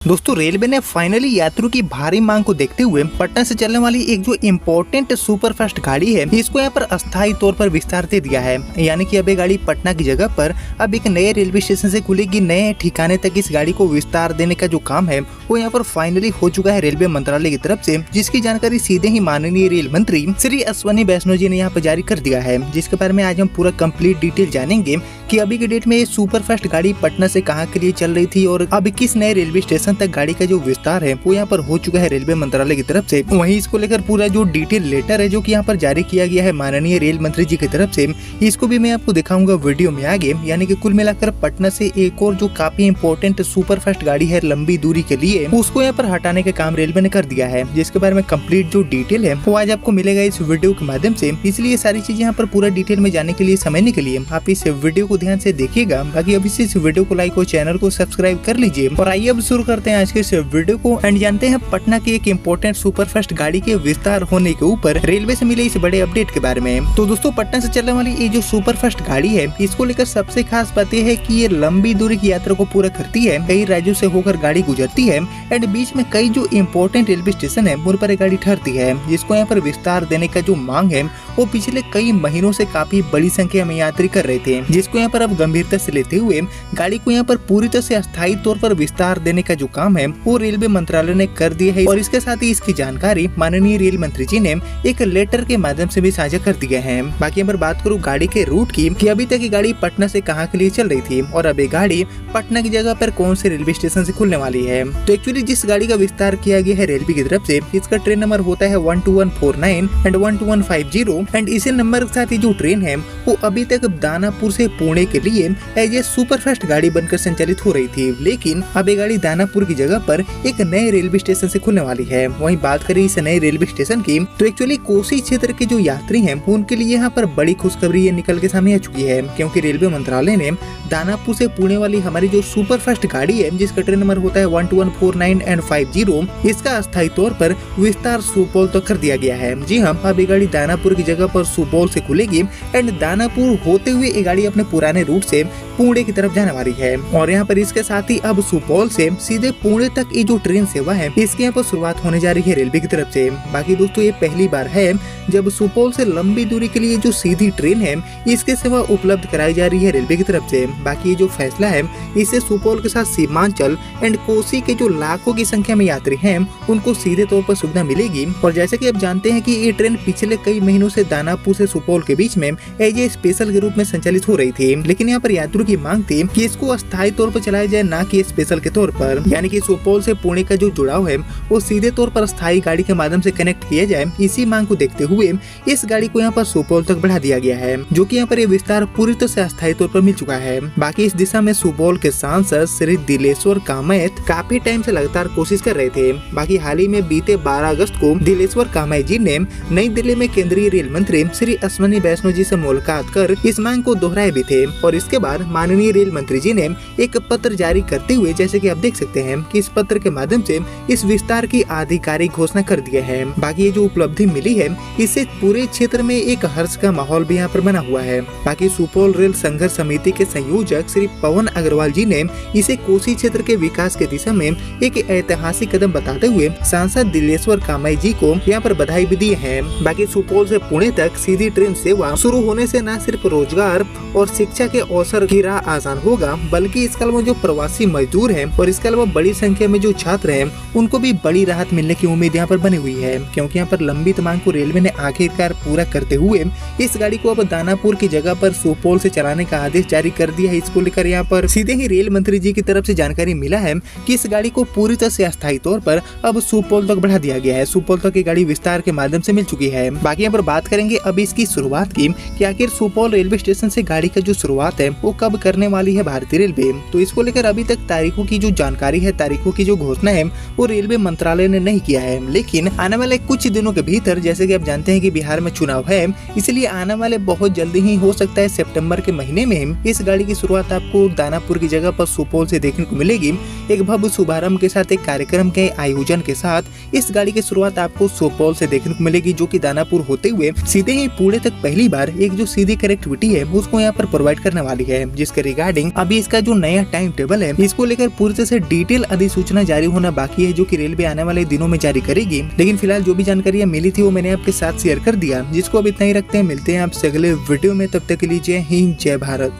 दोस्तों रेलवे ने फाइनली यात्रियों की भारी मांग को देखते हुए पटना से चलने वाली एक जो इम्पोर्टेंट सुपरफास्ट गाड़ी है इसको यहाँ पर अस्थायी तौर पर विस्तार दे दिया है। यानी कि अब ये गाड़ी पटना की जगह पर अब एक नए रेलवे स्टेशन से खुलेगी। नए ठिकाने तक इस गाड़ी को विस्तार देने का जो काम है वो यहाँ पर फाइनली हो चुका है रेलवे मंत्रालय की तरफ से, जिसकी जानकारी सीधे ही माननीय रेल मंत्री श्री अश्विनी वैष्णव जी ने यहाँ पर जारी कर दिया है। जिसके बारे में आज हम पूरा कंप्लीट डिटेल जानेंगे कि अभी के डेट में ये सुपरफास्ट गाड़ी पटना से कहाँ के लिए चल रही थी और अब किस नए रेलवे स्टेशन तक गाड़ी का जो विस्तार है वो यहाँ पर हो चुका है रेलवे मंत्रालय की तरफ से। वहीं इसको लेकर पूरा जो डिटेल लेटर है जो कि यहाँ पर जारी किया गया है माननीय रेल मंत्री जी की तरफ से, इसको भी मैं आपको दिखाऊंगा वीडियो में आगे। यानी कि कुल मिलाकर पटना से एक और जो काफी इंपॉर्टेंट सुपरफास्ट गाड़ी है लंबी दूरी के लिए, उसको यहाँ पर हटाने का काम रेलवे ने कर दिया है। जिसके बारे में कंप्लीट जो डिटेल है वो आज आपको मिलेगा इस वीडियो के माध्यम से। इसलिए सारी चीजें यहाँ पर पूरा डिटेल में जाने के लिए, समझने के लिए आप इस वीडियो को ध्यान से देखिएगा। बाकी अभी से इस वीडियो को लाइक और चैनल को सब्सक्राइब कर लीजिए। और आइए अब शुरू करते हैं आज के इस वीडियो को एंड जानते हैं पटना की एक इम्पोर्टेंट सुपरफास्ट गाड़ी के विस्तार होने के ऊपर रेलवे से मिले इस बड़े अपडेट के बारे में। तो दोस्तों पटना से चलने वाली ये जो सुपरफास्ट गाड़ी है इसको लेकर सबसे खास बात यह है कि ये लंबी दूरी की यात्रा को पूरा करती है। कई राज्यों से होकर गाड़ी गुजरती है एंड बीच में कई जो इम्पोर्टेंट रेलवे स्टेशन है उन पर गाड़ी ठहरती है। जिसको यहाँ पर विस्तार देने का जो मांग है वो पिछले कई महीनों से काफी बड़ी संख्या में यात्री कर रहे थे। जिसको यहाँ पर अब गंभीरता से लेते हुए गाड़ी को यहाँ पर पूरी तरह से अस्थायी तौर पर विस्तार देने का जो काम है वो रेलवे मंत्रालय ने कर दिया है। और इसके साथ ही इसकी जानकारी माननीय रेल मंत्री जी ने एक लेटर के माध्यम से भी साझा कर दिया है। बाकी अगर बात करूँ गाड़ी के रूट की कि अभी तक ये गाड़ी पटना से कहाँ के लिए चल रही थी और अब ये गाड़ी पटना की जगह पर कौन से रेलवे स्टेशन से खुलने वाली है। तो एक्चुअली जिस गाड़ी का विस्तार किया गया है रेलवे की तरफ से, इसका ट्रेन नंबर होता है 12149 एंड 12150 एंड इसी नंबर के साथ ये जो ट्रेन है वो अभी तक दानापुर से पुणे के लिए एज ए सुपरफास्ट गाड़ी बनकर संचालित हो रही थी। लेकिन अब ये गाड़ी दानापुर की जगह पर एक नए रेलवे स्टेशन से खुलने वाली है। वहीं बात करें इस नए रेलवे स्टेशन की तो एक्चुअली कोसी क्षेत्र के जो यात्री हैं उनके लिए यहाँ पर बड़ी खुशखबरी ये निकल के सामने आ चुकी है, क्योंकि रेलवे मंत्रालय ने दानापुर से पुणे वाली हमारी जो सुपरफास्ट गाड़ी है जिसका ट्रेन नंबर होता है 12149 एंड 50, इसका अस्थायी तौर पर विस्तार सुपौल तक कर दिया गया है। जी हाँ, अब ये गाड़ी दानापुर की जगह पर सुपौल से खुलेगी एंड दानापुर होते हुए ये गाड़ी अपने पुराने रूट से पुणे की तरफ जाने वाली है। और यहाँ पर इसके साथ ही अब सुपौल से सीधे पुणे तक ये जो ट्रेन सेवा है इसकी यहाँ पर शुरुआत होने जा रही है रेलवे की तरफ से। बाकी दोस्तों ये पहली बार है जब सुपौल से लंबी दूरी के लिए जो सीधी ट्रेन है इसकी सेवा उपलब्ध कराई जा रही है रेलवे की तरफ से। बाकी ये जो फैसला है इससे सुपौल के साथ सीमांचल एंड कोसी के जो लाखों की संख्या में यात्री हैं उनको सीधे तौर पर सुविधा मिलेगी। और जैसे कि आप जानते हैं कि ये ट्रेन पिछले कई महीनों से दानापुर से सुपौल के बीच में एज ए स्पेशल के रूप में संचालित हो रही थी, लेकिन यहाँ पर यात्रियों की मांग थी कि इसको अस्थायी तौर पर चलाया जाए, ना कि स्पेशल के तौर पर। यानी कि सुपौल से पुणे का जो जुड़ाव है वो सीधे तौर पर अस्थायी गाड़ी के माध्यम से कनेक्ट किया जाए। इसी मांग को देखते हुए इस गाड़ी को यहाँ पर सुपौल तक बढ़ा दिया गया है, जो कि यहाँ पर ये विस्तार पूरी तरह से अस्थायी तौर पर मिल चुका है। बाकी इस दिशा में सुपौल के सांसद श्री दिलेश्वर कामैत काफी टाइम से लगातार कोशिश कर रहे थे। बाकी हाल ही में बीते 12 अगस्त को दिलेश्वर कामैत जी ने नई दिल्ली में केंद्रीय रेल मंत्री श्री अश्विनी वैष्णव जी से मुलाकात कर इस मांग को दोहराए भी थे। और इसके बाद माननीय रेल मंत्री जी ने एक पत्र जारी करते हुए, जैसे कि आप देख सकते हैं कि इस पत्र के माध्यम से इस विस्तार की आधिकारिक घोषणा कर दिया है। बाकी ये जो उपलब्धि मिली है इससे पूरे क्षेत्र में एक हर्ष का माहौल भी यहाँ पर बना हुआ है। बाकी सुपौल रेल संघर्ष समिति के संयोजक श्री पवन अग्रवाल जी ने इसे कोसी क्षेत्र के विकास के दिशा में एक ऐतिहासिक कदम बताते हुए सांसद दिलेश्वर कामैत जी को यहाँ पर बधाई भी दी है। बाकी सुपौल से पुणे तक सीधी ट्रेन सेवा शुरू होने से न सिर्फ रोजगार और शिक्षा के अवसर की राह आसान होगा, बल्कि इसके अलावा जो प्रवासी मजदूर हैं और इसके अलावा बड़ी संख्या में जो छात्र हैं उनको भी बड़ी राहत मिलने की उम्मीद यहाँ पर बनी हुई है। क्योंकि यहाँ पर लंबित मांग को रेलवे ने आखिरकार पूरा करते हुए इस गाड़ी को अब दानापुर की जगह पर सुपौल से चलाने का आदेश जारी कर दिया है। इसको लेकर यहाँ पर सीधे ही रेल मंत्री जी की तरफ से जानकारी मिला है कि इस गाड़ी को पूरी तरह से अस्थायी तौर पर अब सुपौल तक बढ़ा दिया गया है। सुपौल तक की गाड़ी विस्तार के माध्यम से मिल चुकी है। बाकी यहाँ पर बात करेंगे अब इसकी शुरुआत की कि आखिर सुपौल रेलवे स्टेशन से गाड़ी का जो शुरुआत है वो कब करने वाली है भारतीय रेलवे। तो इसको लेकर अभी तक तारीखों की जो जानकारी है, तारीखों की जो घोषणा है वो रेलवे मंत्रालय ने नहीं किया है। लेकिन आने वाले कुछ दिनों के भीतर, जैसे कि आप जानते हैं कि बिहार में चुनाव है, इसलिए आने वाले बहुत जल्दी ही हो सकता है सितंबर के महीने में इस गाड़ी की शुरुआत आपको दानापुर की जगह पर सुपौल से देखने को मिलेगी। एक भव्य शुभारंभ के साथ, एक कार्यक्रम के आयोजन के साथ इस गाड़ी की शुरुआत आपको सुपौल से देखने को मिलेगी, जो कि दानापुर होते हुए सीधे ही पुणे तक पहली बार एक जो सीधी कनेक्टिविटी है उसको यहाँ पर प्रोवाइड करने वाली है। जिसके रिगार्डिंग अभी इसका जो नया टाइम टेबल है इसको लेकर पूरी तरह से डिटेल डिटेल अधिसूचना जारी होना बाकी है, जो कि रेलवे आने वाले दिनों में जारी करेगी। लेकिन फिलहाल जो भी जानकारी मिली थी वो मैंने आपके साथ शेयर कर दिया, जिसको अब इतना ही रखते हैं। मिलते हैं आपसे अगले वीडियो में, तब तक के लिए जय हिंद जय भारत।